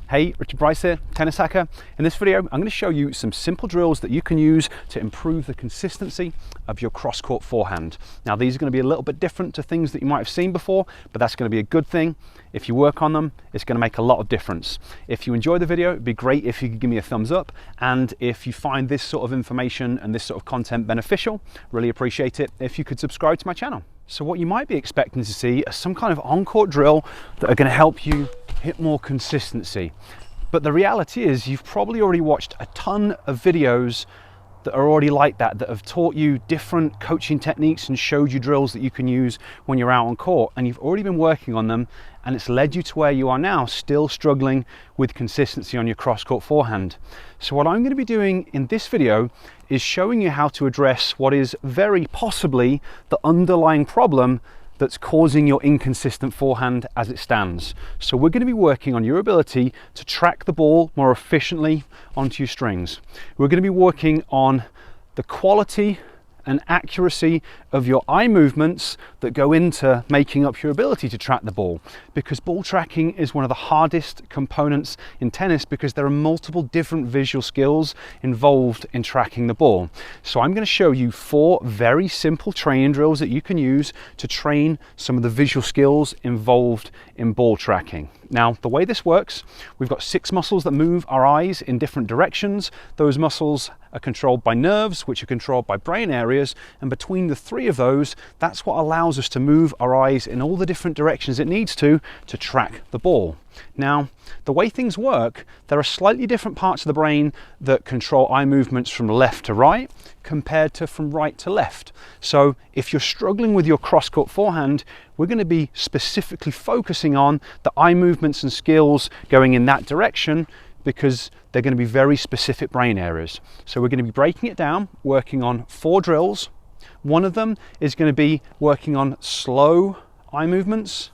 Hey, Richard Bryce here, tennis hacker. In this video, I'm going to show you some simple drills that you can use to improve the consistency of your cross-court forehand. Now, these are going to be a little bit different to things that you might have seen before, but that's going to be a good thing. If you work on them, it's going to make a lot of difference. If you enjoy the video, it'd be great if you could give me a thumbs up. And if you find this sort of information and this sort of content beneficial, really appreciate it if you could subscribe to my channel. So what you might be expecting to see is some kind of on-court drill that are going to help you hit more consistency. But the reality is you've probably already watched a ton of videos that are already like that have taught you different coaching techniques and showed you drills that you can use when you're out on court, and you've already been working on them, and it's led you to where you are now, still struggling with consistency on your cross-court forehand. So what I'm going to be doing in this video is showing you how to address what is very possibly the underlying problem that's causing your inconsistent forehand as it stands. So we're going to be working on your ability to track the ball more efficiently onto your strings. We're going to be working on the quality and accuracy of your eye movements that go into making up your ability to track the ball, because ball tracking is one of the hardest components in tennis because there are multiple different visual skills involved in tracking the ball. So I'm going to show you 4 very simple training drills that you can use to train some of the visual skills involved in ball tracking. Now, the way this works, we've got 6 muscles that move our eyes in different directions. Those muscles are controlled by nerves, which are controlled by brain areas, and between the 3 of those, that's what allows us to move our eyes in all the different directions it needs to track the ball. Now, the way things work, there are slightly different parts of the brain that control eye movements from left to right compared to from right to left. So if you're struggling with your cross-court forehand, we're going to be specifically focusing on the eye movements and skills going in that direction, because they're going to be very specific brain areas. So we're going to be breaking it down, working on 4 drills. One of them is going to be working on slow eye movements.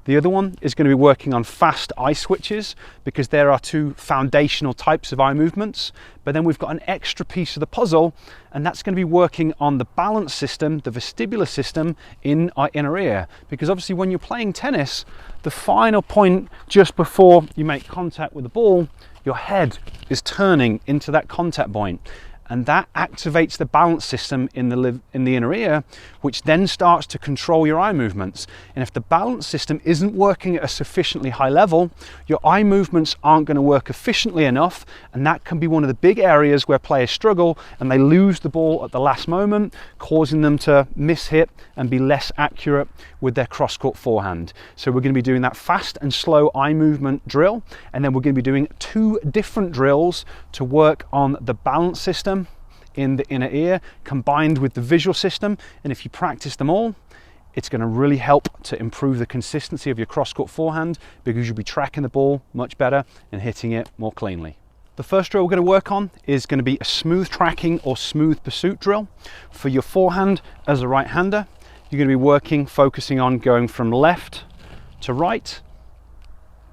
The other one is going to be working on fast eye switches, because there are 2 foundational types of eye movements. But then we've got an extra piece of the puzzle, and that's going to be working on the balance system, the vestibular system in our inner ear. Because obviously when you're playing tennis, the final point just before you make contact with the ball, your head is turning into that contact point. And that activates the balance system in the inner ear, which then starts to control your eye movements. And if the balance system isn't working at a sufficiently high level, your eye movements aren't going to work efficiently enough, and that can be one of the big areas where players struggle and they lose the ball at the last moment, causing them to miss hit and be less accurate with their cross-court forehand. So we're going to be doing that fast and slow eye movement drill, and then we're going to be doing 2 different drills to work on the balance system in the inner ear combined with the visual system. And if you practice them all, it's going to really help to improve the consistency of your cross-court forehand, because you'll be tracking the ball much better and hitting it more cleanly. The first drill we're going to work on is going to be a smooth tracking or smooth pursuit drill. For your forehand as a right-hander, you're going to be focusing on going from left to right.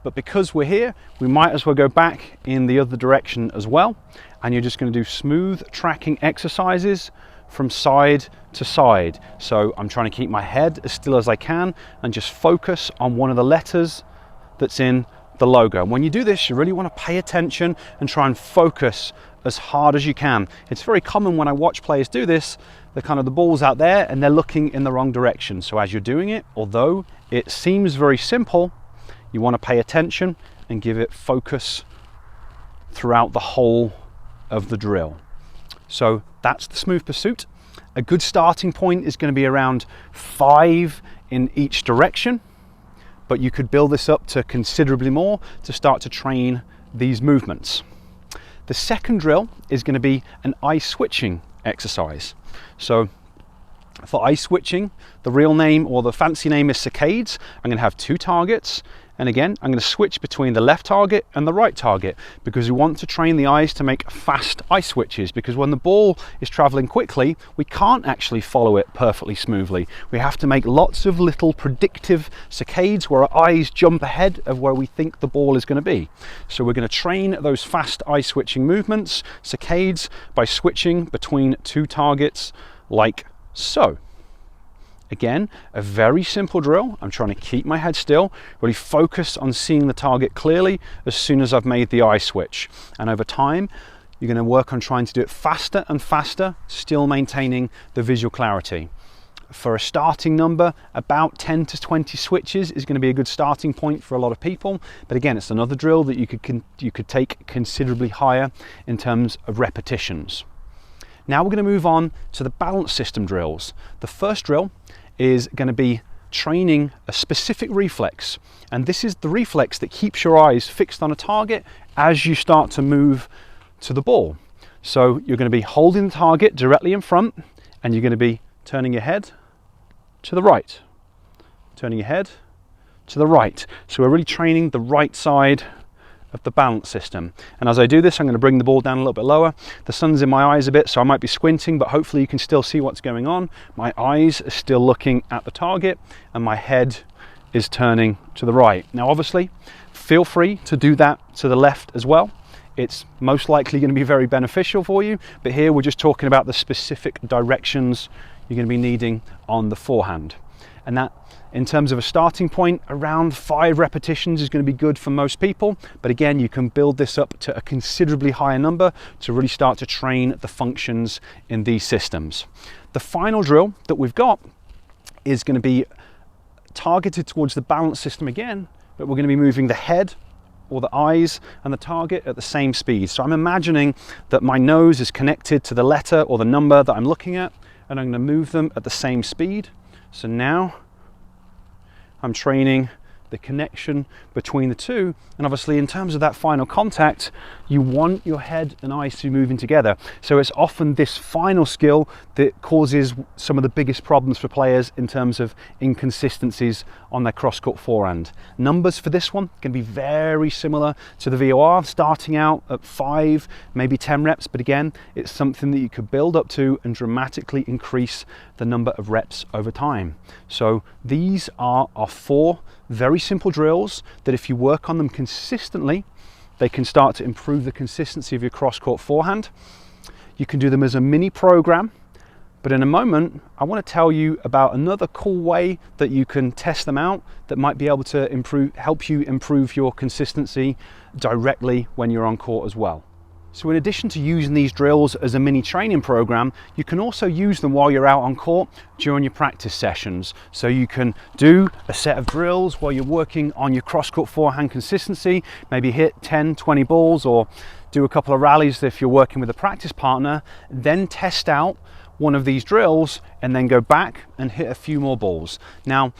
But because we're here, we might as well go back in the other direction as well. And you're just going to do smooth tracking exercises from side to side. So I'm trying to keep my head as still as I can and just focus on one of the letters that's in the logo. When you do this, you really want to pay attention and try and focus as hard as you can. It's very common when I watch players do this, the ball's out there and they're looking in the wrong direction. So as you're doing it, although it seems very simple, you want to pay attention and give it focus throughout the whole of the drill. So that's the smooth pursuit. A good starting point is going to be around 5 in each direction, but you could build this up to considerably more to start to train these movements. The second drill is going to be an eye switching exercise. So for eye switching, the real name or the fancy name is saccades. I'm going to have 2 targets. And again, I'm going to switch between the left target and the right target, because we want to train the eyes to make fast eye switches, because when the ball is traveling quickly, we can't actually follow it perfectly smoothly. We have to make lots of little predictive saccades where our eyes jump ahead of where we think the ball is going to be. So we're going to train those fast eye switching movements, saccades, by switching between 2 targets like so. Again, a very simple drill. I'm trying to keep my head still, really focus on seeing the target clearly as soon as I've made the eye switch. And over time, you're going to work on trying to do it faster and faster, still maintaining the visual clarity. For a starting number, about 10 to 20 switches is going to be a good starting point for a lot of people. But again, it's another drill that you could take considerably higher in terms of repetitions. Now we're going to move on to the balance system drills. The first drill is going to be training a specific reflex. And this is the reflex that keeps your eyes fixed on a target as you start to move to the ball. So you're going to be holding the target directly in front, and you're going to be turning your head to the right, turning your head to the right. So we're really training the right side of the balance system. And as I do this, I'm going to bring the ball down a little bit lower. The sun's in my eyes a bit, so I might be squinting, but hopefully you can still see what's going on. My eyes are still looking at the target, and my head is turning to the right. Now, obviously, feel free to do that to the left as well. It's most likely going to be very beneficial for you, but here we're just talking about the specific directions you're going to be needing on the forehand. And that, in terms of a starting point, around 5 repetitions is going to be good for most people. But again, you can build this up to a considerably higher number to really start to train the functions in these systems. The final drill that we've got is going to be targeted towards the balance system again, but we're going to be moving the head or the eyes and the target at the same speed. So I'm imagining that my nose is connected to the letter or the number that I'm looking at, and I'm going to move them at the same speed. So now I'm training the connection between the two. And obviously, in terms of that final contact, you want your head and eyes to be moving together. So it's often this final skill that causes some of the biggest problems for players in terms of inconsistencies on their cross-court forehand. Numbers for this one can be very similar to the VOR, starting out at 5, maybe 10 reps. But again, it's something that you could build up to and dramatically increase the number of reps over time. So these are our 4 very simple drills that if you work on them consistently, they can start to improve the consistency of your cross-court forehand. You can do them as a mini program, but in a moment, I want to tell you about another cool way that you can test them out that might be able to help you improve your consistency directly when you're on court as well. So in addition to using these drills as a mini training program, you can also use them while you're out on court during your practice sessions. So you can do a set of drills while you're working on your cross-court forehand consistency, maybe hit 10, 20 balls, or do a couple of rallies if you're working with a practice partner, then test out one of these drills and then go back and hit a few more balls. Now,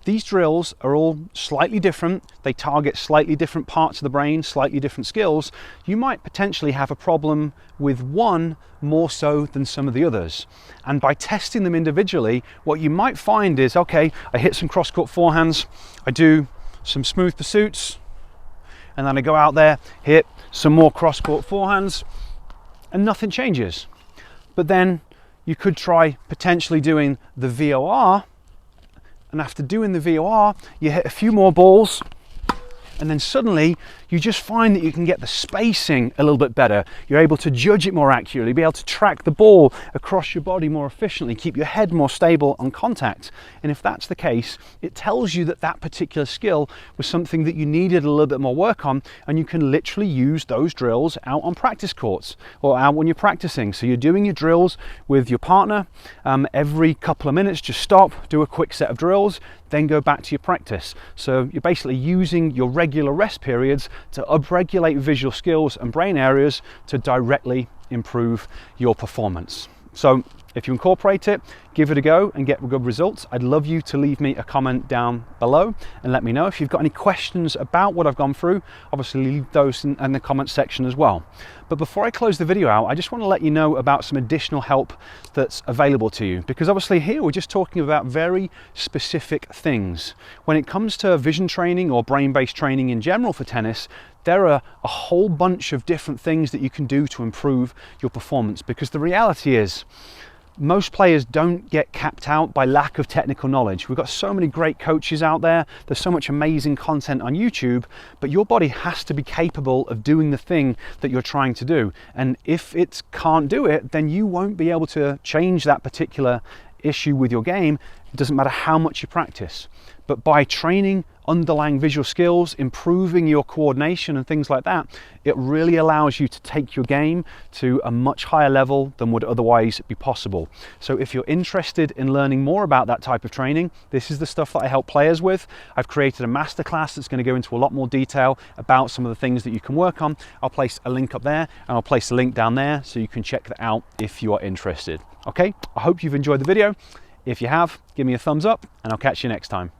these drills are all slightly different. They target slightly different parts of the brain, slightly different skills. You might potentially have a problem with one more so than some of the others. And by testing them individually, what you might find is, okay, I hit some cross-court forehands, I do some smooth pursuits, and then I go out there, hit some more cross-court forehands, and nothing changes. But then you could try potentially doing the VOR, and after doing the VOR, you hit a few more balls, and then suddenly you just find that you can get the spacing a little bit better. You're able to judge it more accurately, be able to track the ball across your body more efficiently, keep your head more stable on contact. And if that's the case, it tells you that that particular skill was something that you needed a little bit more work on, and you can literally use those drills out on practice courts or out when you're practicing. So you're doing your drills with your partner. Every couple of minutes, just stop, do a quick set of drills, then go back to your practice. So you're basically using your regular rest periods to upregulate visual skills and brain areas to directly improve your performance. So if you incorporate it, give it a go and get good results. I'd love you to leave me a comment down below and let me know. If you've got any questions about what I've gone through, obviously leave those in the comment section as well. But before I close the video out, I just want to let you know about some additional help that's available to you, because obviously here we're just talking about very specific things. When it comes to vision training or brain-based training in general for tennis, there are a whole bunch of different things that you can do to improve your performance, because the reality is most players don't get capped out by lack of technical knowledge. We've got so many great coaches out there, there's so much amazing content on YouTube, but your body has to be capable of doing the thing that you're trying to do. And if it can't do it, then you won't be able to change that particular issue with your game It doesn't matter how much you practice, but by training underlying visual skills, improving your coordination and things like that, it really allows you to take your game to a much higher level than would otherwise be possible. So if you're interested in learning more about that type of training, this is the stuff that I help players with. I've created a masterclass that's going to go into a lot more detail about some of the things that you can work on. I'll place a link up there and I'll place a link down there so you can check that out if you are interested. Okay, I hope you've enjoyed the video. If you have, give me a thumbs up and I'll catch you next time.